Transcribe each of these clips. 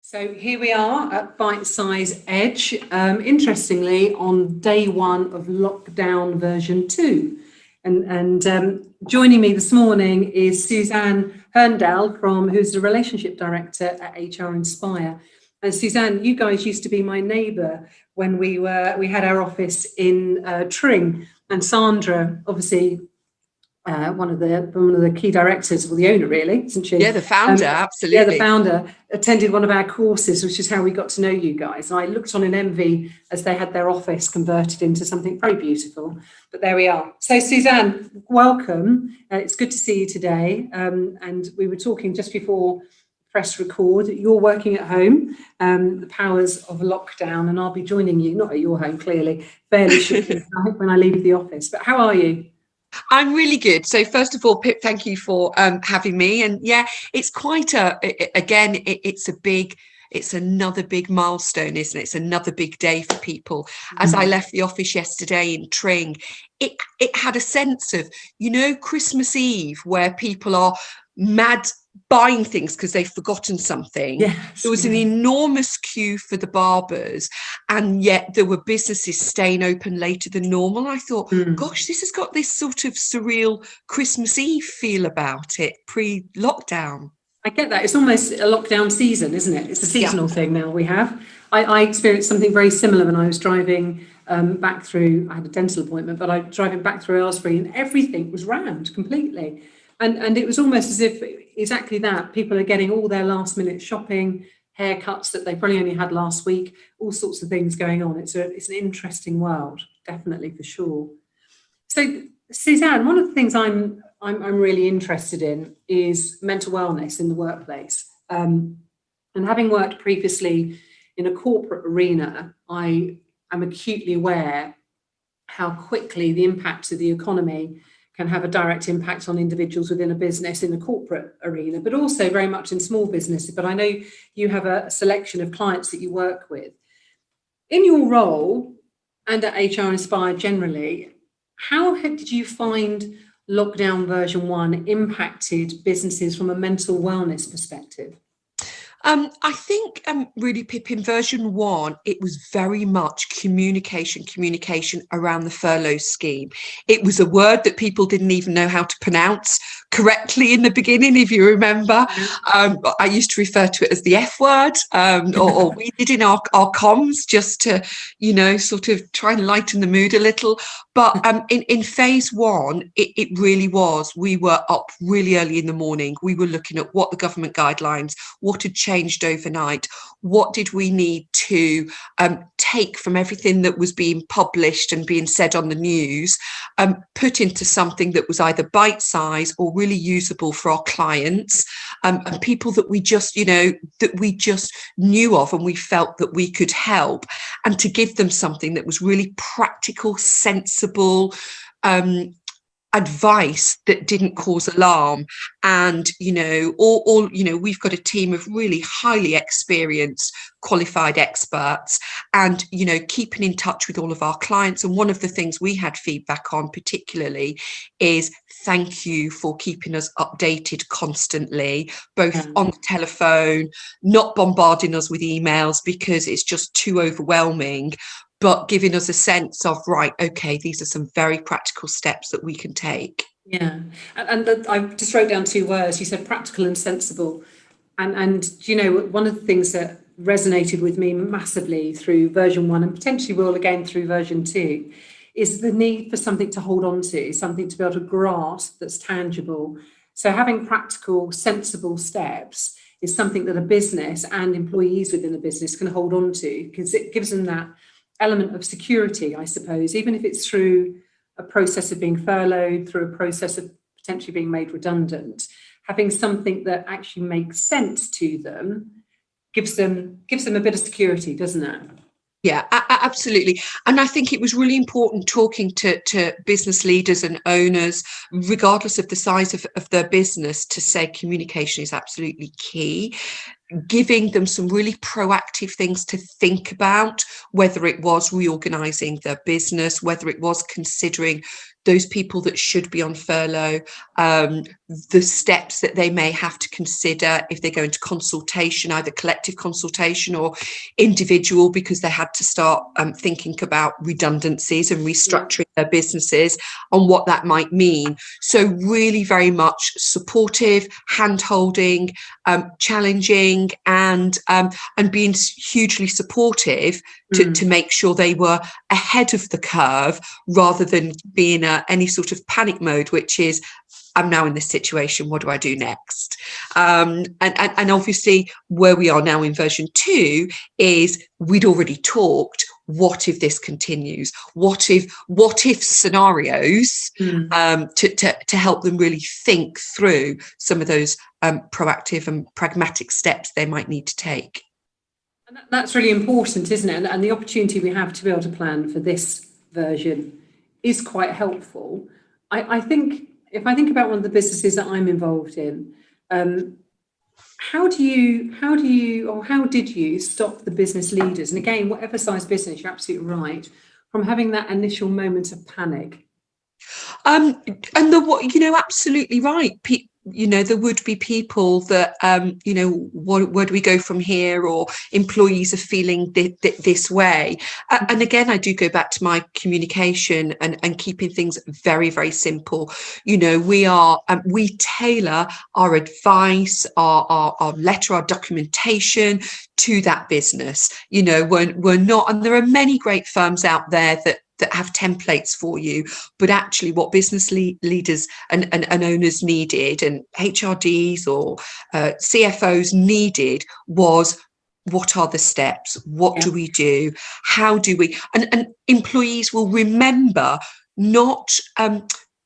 So here we are at Bitesize Edge, interestingly on day one of lockdown version 2. And joining me this morning is Suzanne Hurndall, who's the relationship director at HR Inspire. And Suzanne, you guys used to be my neighbour when we had our office in Tring, and Sandra, obviously one of the key directors, well, the owner really, isn't she? Yeah, the founder, absolutely. Yeah, the founder attended one of our courses, which is how we got to know you guys. And I looked on in envy as they had their office converted into something very beautiful. But there we are. So Suzanne, welcome. It's good to see you today. And we were talking just before press record. You're working at home, the powers of lockdown, and I'll be joining you, not at your home, clearly, fairly shortly when I leave the office. But how are you? I'm really good. So first of all, Pip, thank you for having me. And yeah, it's quite it's another big milestone, isn't it? It's another big day for people. As I left the office yesterday in Tring, it had a sense of, Christmas Eve, where people are mad buying things because they've forgotten something. Yes, there was an enormous queue for the barbers, and yet there were businesses staying open later than normal. I thought, gosh, this has got this sort of surreal Christmas Eve feel about it, pre-lockdown. I get that. It's almost a lockdown season, isn't it? It's a seasonal thing now we have. I experienced something very similar when I was driving back through, I had a dental appointment, but I was driving back through Aylesbury and everything was rammed completely. And it was almost as if exactly that. People are getting all their last minute shopping, haircuts that they probably only had last week, all sorts of things going on. It's an interesting world, definitely, for sure. So, Suzanne, one of the things I'm really interested in is mental wellness in the workplace. And having worked previously in a corporate arena, I am acutely aware how quickly the impacts of the economy can have a direct impact on individuals within a business in the corporate arena, but also very much in small businesses. But I know you have a selection of clients that you work with. In your role and at HR Inspire generally, how did you find lockdown version 1 impacted businesses from a mental wellness perspective? I think really, Pip, in version 1, it was very much communication around the furlough scheme. It was a word that people didn't even know how to pronounce correctly in the beginning, if you remember. I used to refer to it as the F word, or we did in our comms, just to, sort of try and lighten the mood a little. But in phase 1, it really was. We were up really early in the morning. We were looking at what the government guidelines, what had changed overnight, what did we need to take from everything that was being published and being said on the news, put into something that was either bite-sized or really usable for our clients, and people that we just knew of and we felt that we could help, and to give them something that was really practical, sensible, advice that didn't cause alarm. And we've got a team of really highly experienced, qualified experts, and keeping in touch with all of our clients. And one of the things we had feedback on particularly is thank you for keeping us updated constantly, both on the telephone, not bombarding us with emails because it's just too overwhelming, but giving us a sense of, right, okay, these are some very practical steps that we can take. Yeah, and I just wrote down 2 words. You said practical and sensible. And one of the things that resonated with me massively through version 1, and potentially will again through version 2, is the need for something to hold on to, something to be able to grasp that's tangible. So having practical, sensible steps is something that a business and employees within a business can hold on to, because it gives them that element of security, I suppose, even if it's through a process of being furloughed, through a process of potentially being made redundant. Having something that actually makes sense to them gives them a bit of security, doesn't it? Yeah, absolutely. And I think it was really important talking to business leaders and owners, regardless of the size of their business, to say communication is absolutely key. Giving them some really proactive things to think about, whether it was reorganizing their business, whether it was considering those people that should be on furlough, the steps that they may have to consider if they go into consultation, either collective consultation or individual, because they had to start thinking about redundancies and restructuring their businesses, on what that might mean. So really very much supportive, hand-holding, challenging, and being hugely supportive to make sure they were ahead of the curve, rather than being any sort of panic mode, which is, I'm now in this situation, what do I do next? And obviously where we are now in version 2 is, we'd already talked, what if this continues? What if scenarios, to help them really think through some of those proactive and pragmatic steps they might need to take. And that's really important, isn't it? And the opportunity we have to be able to plan for this version is quite helpful. I think, if I think about one of the businesses that I'm involved in, how did you stop the business leaders, and again, whatever size business, you're absolutely right, from having that initial moment of panic? And absolutely right. There would be people that, where do we go from here? Or employees are feeling this way. And again, I do go back to my communication and keeping things very, very simple. We tailor our advice, our letter, our documentation to that business. We're not, and there are many great firms out there that have templates for you, but actually what business leaders and owners needed, and HRDs or CFOs needed, was, what are the steps? What do we do? How do we? And employees will remember not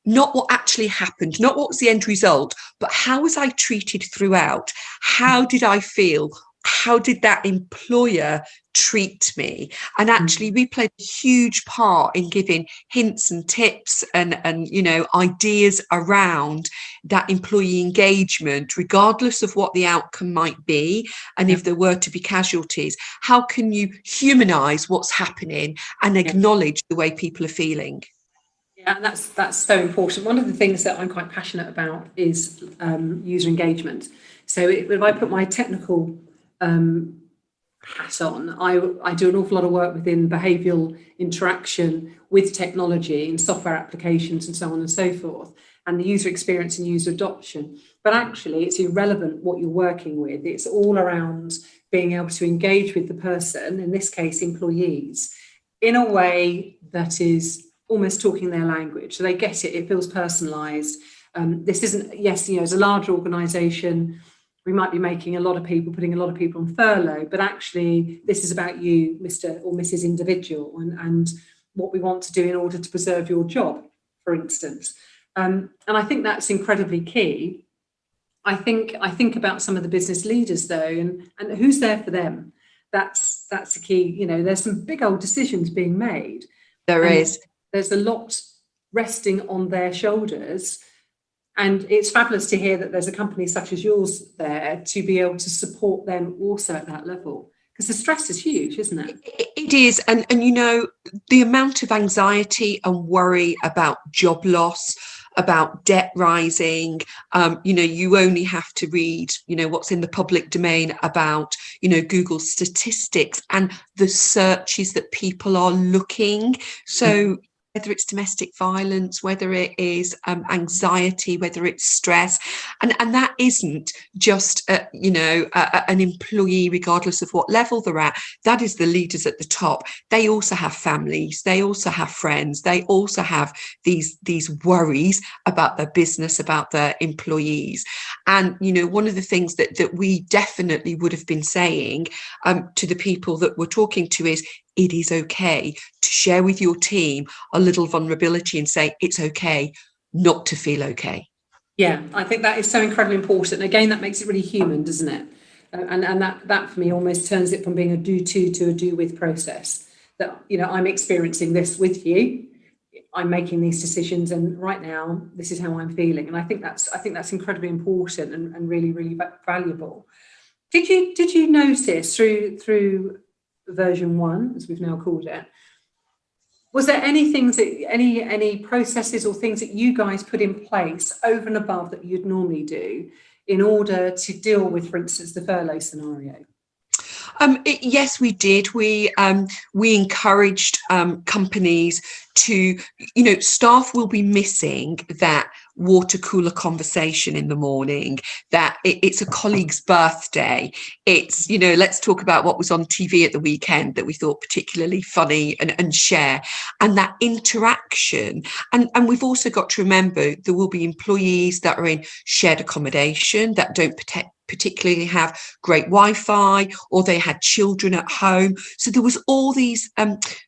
what actually happened, not what was the end result, but how was I treated throughout? How did I feel? How did that employer treat me? And actually we played a huge part in giving hints and tips and ideas around that employee engagement, regardless of what the outcome might be. And if there were to be casualties, how can you humanize what's happening and acknowledge the way people are feeling? Yeah, and that's so important. One of the things that I'm quite passionate about is user engagement. So if I put my technical hat on, I do an awful lot of work within behavioural interaction with technology and software applications and so on and so forth, and the user experience and user adoption. But actually, it's irrelevant what you're working with. It's all around being able to engage with the person, in this case, employees, in a way that is almost talking their language. So they get it, it feels personalised. This isn't, as a larger organisation, we might be putting a lot of people on furlough, but actually this is about you, Mr. or Mrs. Individual, and what we want to do in order to preserve your job, for instance. And I think that's incredibly key. I think about some of the business leaders though, and who's there for them. That's the key. There's some big old decisions being made. There's a lot resting on their shoulders. And it's fabulous to hear that there's a company such as yours there to be able to support them also at that level, because the stress is huge, isn't it? It is. And the amount of anxiety and worry about job loss, about debt rising, you only have to read, what's in the public domain about, Google statistics and the searches that people are looking. So whether it's domestic violence, whether it is anxiety, whether it's stress, and that isn't just an employee, regardless of what level they're at. That is the leaders at the top. They also have families, they also have friends, they also have these worries about their business, about their employees. And one of the things that we definitely would have been saying to the people that we're talking to is, it is okay to share with your team a little vulnerability and say it's okay not to feel okay. Yeah, I think that is so incredibly important. Again, that makes it really human, doesn't it? And that for me almost turns it from being a do to a do with process. That I'm experiencing this with you, I'm making these decisions, and right now this is how I'm feeling. And I think that's incredibly important and really, really valuable. Did you notice through version 1, as we've now called it, Was there any things that any processes or things that you guys put in place over and above that you'd normally do in order to deal with, for instance, the furlough scenario? Yes, we did. We encouraged companies to, staff will be missing that water cooler conversation in the morning, that it's a colleague's birthday. It's, let's talk about what was on TV at the weekend that we thought particularly funny, and share. And that interaction. And we've also got to remember there will be employees that are in shared accommodation that don't particularly have great Wi-Fi, or they had children at home. So there was all these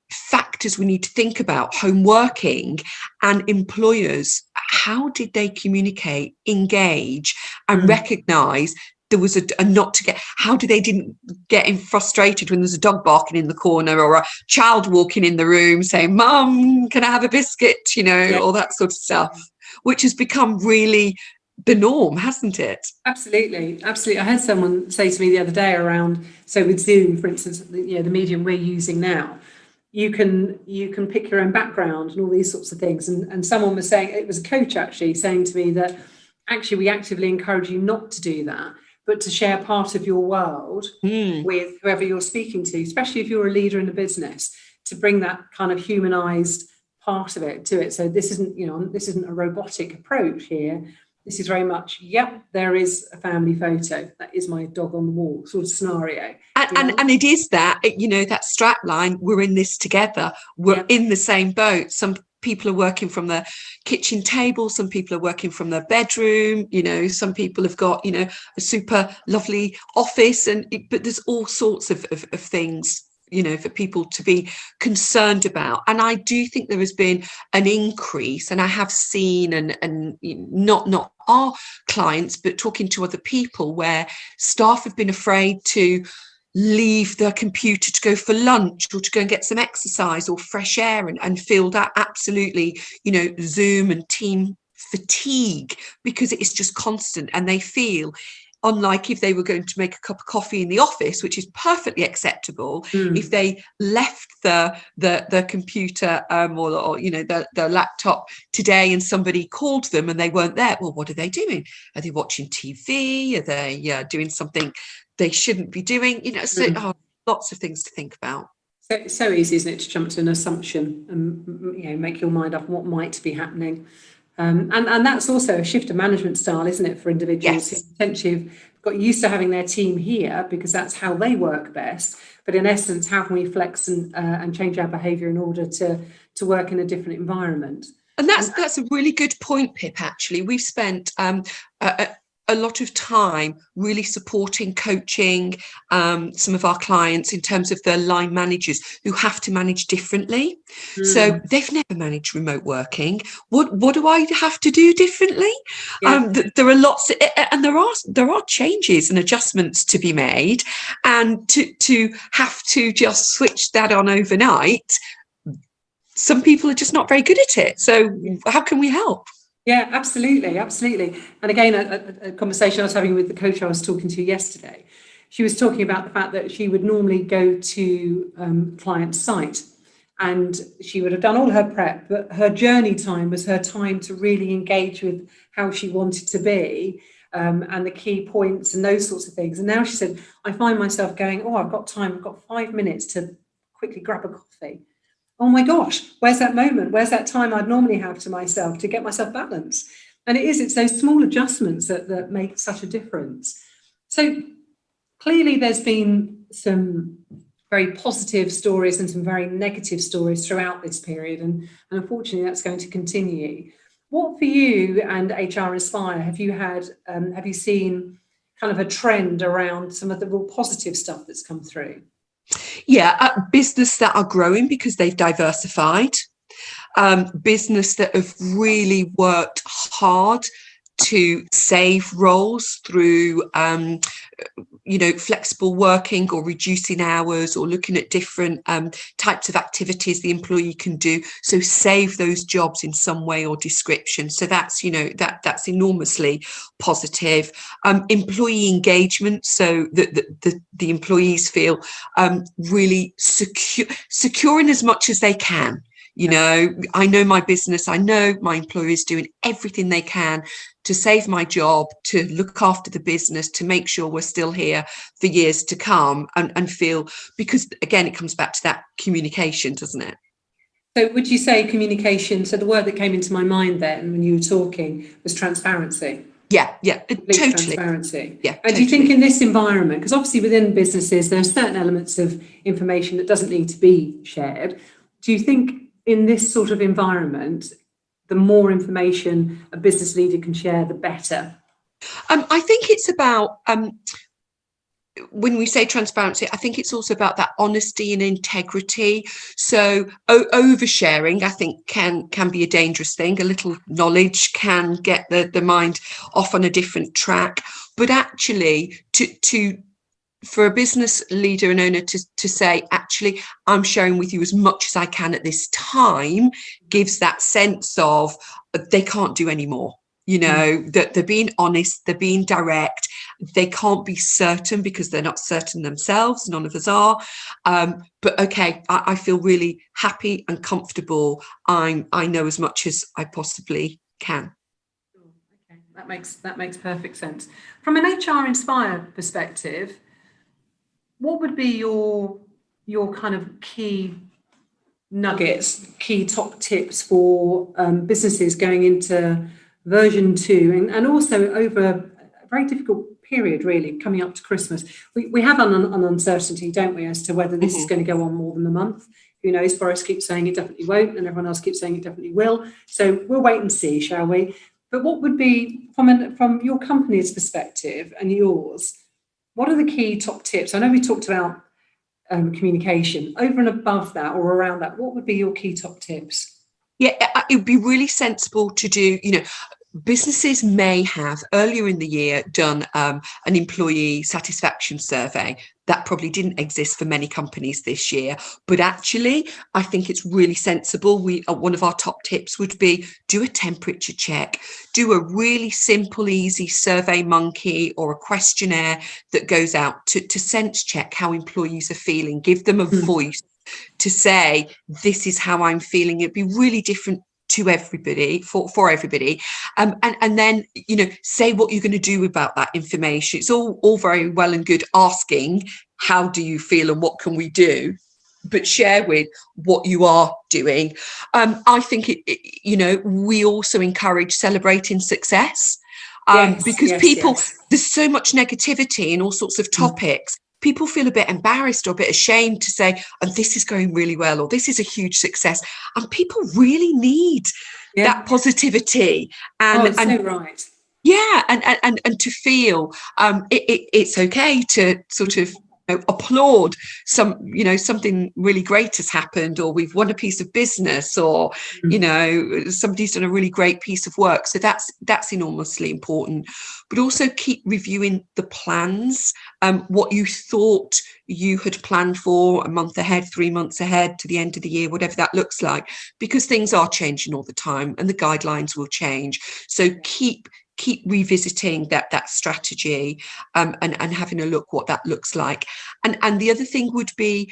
factors we need to think about: home working and employers. How did they communicate, engage, and recognise there was a not to get? How did they didn't get frustrated when there's a dog barking in the corner or a child walking in the room saying, "Mum, can I have a biscuit?" All that sort of stuff, which has become really the norm, hasn't it? Absolutely. I had someone say to me the other day around, so with Zoom, for instance, the medium we're using now, you can pick your own background and all these sorts of things. And someone was saying, it was a coach actually saying to me that actually we actively encourage you not to do that, but to share part of your world with whoever you're speaking to, especially if you're a leader in a business, to bring that kind of humanized part of it to it. So this isn't a robotic approach here. This is very much, there is a family photo. That is my dog on the wall sort of scenario. And it is that, that strap line, we're in this together. We're in the same boat. Some people are working from the kitchen table. Some people are working from their bedroom. Some people have got, a super lovely office. But there's all sorts of things, for people to be concerned about. And I do think there has been an increase, and I have seen, and not our clients, but talking to other people, where staff have been afraid to leave their computer to go for lunch or to go and get some exercise or fresh air, and feel that absolutely, Zoom and team fatigue, because it is just constant, and they feel unlike if they were going to make a cup of coffee in the office, which is perfectly acceptable. If they left the computer or their laptop today and somebody called them and they weren't there, well, what are they doing? Are they watching TV? Are they doing something they shouldn't be doing? Lots of things to think about. So easy, isn't it, to jump to an assumption and make your mind up on what might be happening. And that's also a shift of management style, isn't it, for individuals who potentially have got used to having their team here because that's how they work best. But in essence, how can we flex and change our behaviour in order to work in a different environment? And that's a really good point, Pip. Actually, we've spent a lot of time really supporting, coaching some of our clients in terms of their line managers who have to manage differently. So they've never managed remote working. What do I have to do differently? There are lots, and there are changes and adjustments to be made, and to have to just switch that on overnight. Some people are just not very good at it. So how can we help? Yeah, absolutely. And again, a conversation I was having with the coach I was talking to yesterday, she was talking about the fact that she would normally go to client site and she would have done all her prep, but her journey time was her time to really engage with how she wanted to be and the key points and those sorts of things. And now she said, I find myself going, I've got time, I've got 5 minutes to quickly grab a coffee. Oh my gosh, where's that moment? Where's that time I'd normally have to myself to get myself balanced? And it's those small adjustments that make such a difference. So clearly there's been some very positive stories and some very negative stories throughout this period. And unfortunately, that's going to continue. What for you and HR Inspire, have you seen kind of a trend around some of the real positive stuff that's come through? Business that are growing because they've diversified, business that have really worked hard to save roles through flexible working or reducing hours or looking at different types of activities the employee can do, so save those jobs in some way or description. So that's that's enormously positive. Employee engagement, so that the employees feel really secure in as much as they can. You know, I know my business, I know my employer is doing everything they can to save my job, to look after the business, to make sure we're still here for years to come, and feel, because again, it comes back to that communication, doesn't it? So would you say communication, so the word that came into my mind then when you were talking was transparency? Yeah, Complete totally. transparency. Yeah, And do you think in this environment, because obviously within businesses, there are certain elements of information that doesn't need to be shared. Do you think in this sort of environment, the more information a business leader can share, the better? I think it's about, when we say transparency, I think it's also about that honesty and integrity. So oversharing, I think, can be a dangerous thing. A little knowledge can get the mind off on a different track. But actually, to for a business leader and owner to say, actually, I'm sharing with you as much as I can at this time, gives that sense of they can't do any more. You know, that they're being honest, they're being direct. They can't be certain because they're not certain themselves. None of us are. But okay, I feel really happy and comfortable. I know as much as I possibly can. Okay, that makes perfect sense. From an HR inspired perspective, what would be your kind of key nuggets, key top tips for businesses going into version 2 and also over a very difficult period, really, coming up to Christmas? We have an uncertainty, don't we, as to whether this is going to go on more than a month. Who knows? Boris keeps saying it definitely won't, and everyone else keeps saying it definitely will. So we'll wait and see, shall we? But what would be, from your company's perspective and yours, what are the key top tips? I know we talked about communication. Over and above that or around that, what would be your key top tips? Yeah, it would be really sensible to do, you know, businesses may have earlier in the year done an employee satisfaction survey. That probably didn't exist for many companies this year, but actually I think it's really sensible. One of our top tips would be do a temperature check, do a really simple, easy survey monkey or a questionnaire that goes out to sense check how employees are feeling, give them a voice to say, this is how I'm feeling. It'd be really different to everybody, for everybody, and then, you know, say what you're going to do about that information. It's all very well and good asking, how do you feel and what can we do, but share with what you are doing. I think you know, we also encourage celebrating success, because people, there's so much negativity in all sorts of topics. People feel a bit embarrassed or a bit ashamed to say, and this is going really well, or this is a huge success. And people really need that positivity. And so right. Yeah, and to feel it's okay to sort of, you know, applaud something really great has happened, or we've won a piece of business, or you know, somebody's done a really great piece of work. So that's enormously important. But also keep reviewing the plans, what you thought you had planned for a month ahead, 3 months ahead, to the end of the year, whatever that looks like, because things are changing all the time and the guidelines will change. So keep revisiting that strategy, and having a look what that looks like. And the other thing would be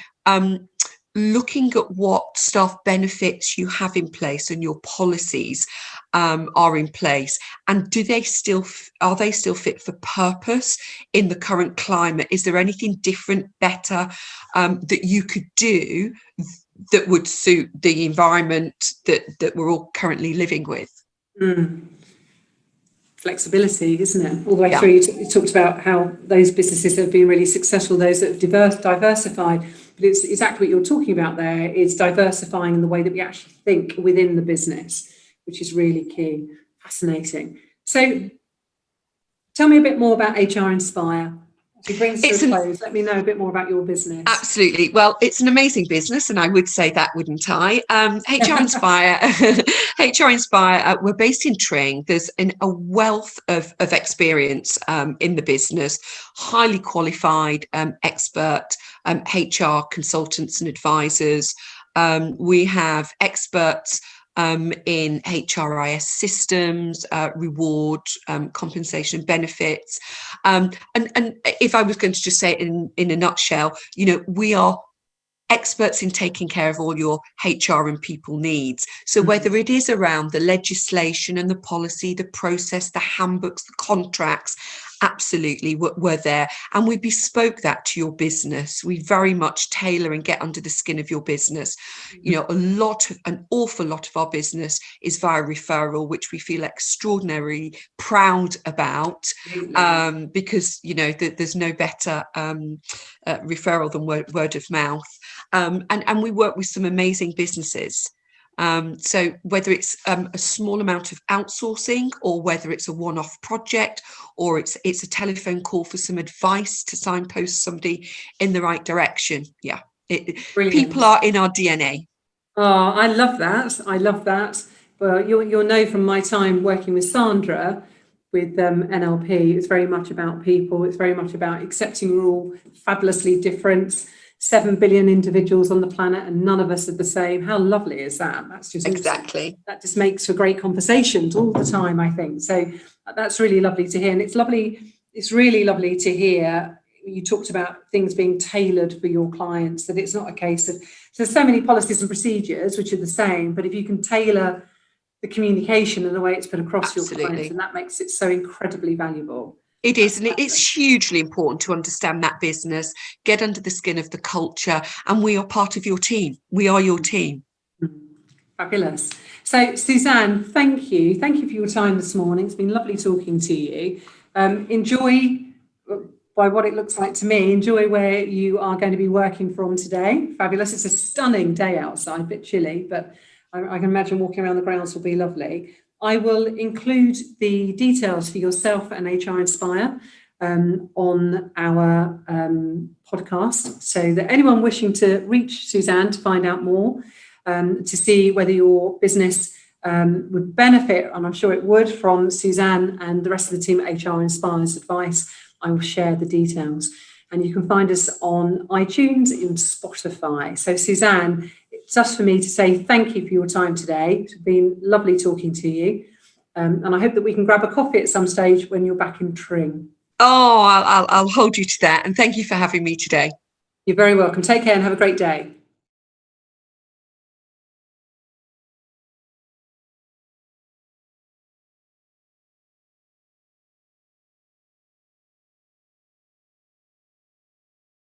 looking at what staff benefits you have in place and your policies are in place, and are they still fit for purpose in the current climate? Is there anything different, better, that you could do that would suit the environment that we're all currently living with? Flexibility, isn't it? All the way through, you talked about how those businesses have been really successful, those that have diversified, but it's exactly what you're talking about there. It's diversifying in the way that we actually think within the business, which is really key. Fascinating. So tell me a bit more about HR Inspire. As we bring this to a close, let me know a bit more about your business. Absolutely. Well, it's an amazing business, and I would say that, wouldn't I? HR Inspire, HR Inspire, we're based in Tring. There's a wealth of experience in the business, highly qualified, expert HR consultants and advisors. We have experts in HRIS systems, reward, compensation, benefits. And if I was going to just say it in a nutshell, you know, we are experts in taking care of all your HR and people needs. So whether it is around the legislation and the policy, the process, the handbooks, the contracts, absolutely, we're there. And we bespoke that to your business. We very much tailor and get under the skin of your business. You know, an awful lot of our business is via referral, which we feel extraordinarily proud about, because, you know, there's no better referral than word of mouth. And we work with some amazing businesses. So whether it's a small amount of outsourcing, or whether it's a one-off project, or it's a telephone call for some advice to signpost somebody in the right direction. Yeah, people are in our DNA. Oh, I love that. I love that. Well, you'll know from my time working with Sandra with NLP, it's very much about people. It's very much about accepting we're all fabulously different. 7 billion individuals on the planet, and none of us are the same. How lovely is that? That's just exactly awesome. That just makes for great conversations all the time, I think. So that's really lovely to hear. And it's lovely. It's really lovely to hear you talked about things being tailored for your clients, that it's not a case of, there's so many policies and procedures which are the same, but if you can tailor the communication and the way it's put across your clients, and that makes it so incredibly valuable. It is, and it's hugely important to understand that business, get under the skin of the culture, and we are part of your team. We are your team. Fabulous. So, Suzanne, thank you. Thank you for your time this morning. It's been lovely talking to you. Enjoy, by what it looks like to me, enjoy where you are going to be working from today. Fabulous. It's a stunning day outside, a bit chilly, but I can imagine walking around the grounds will be lovely. I will include the details for yourself and HR Inspire on our podcast, so that anyone wishing to reach Suzanne to find out more, to see whether your business would benefit, and I'm sure it would, from Suzanne and the rest of the team at HR Inspire's advice, I will share the details. And you can find us on iTunes and Spotify. So, Suzanne, it's just for me to say thank you for your time today. It's been lovely talking to you. And I hope that we can grab a coffee at some stage when you're back in Tring. Oh, I'll hold you to that. And thank you for having me today. You're very welcome. Take care and have a great day.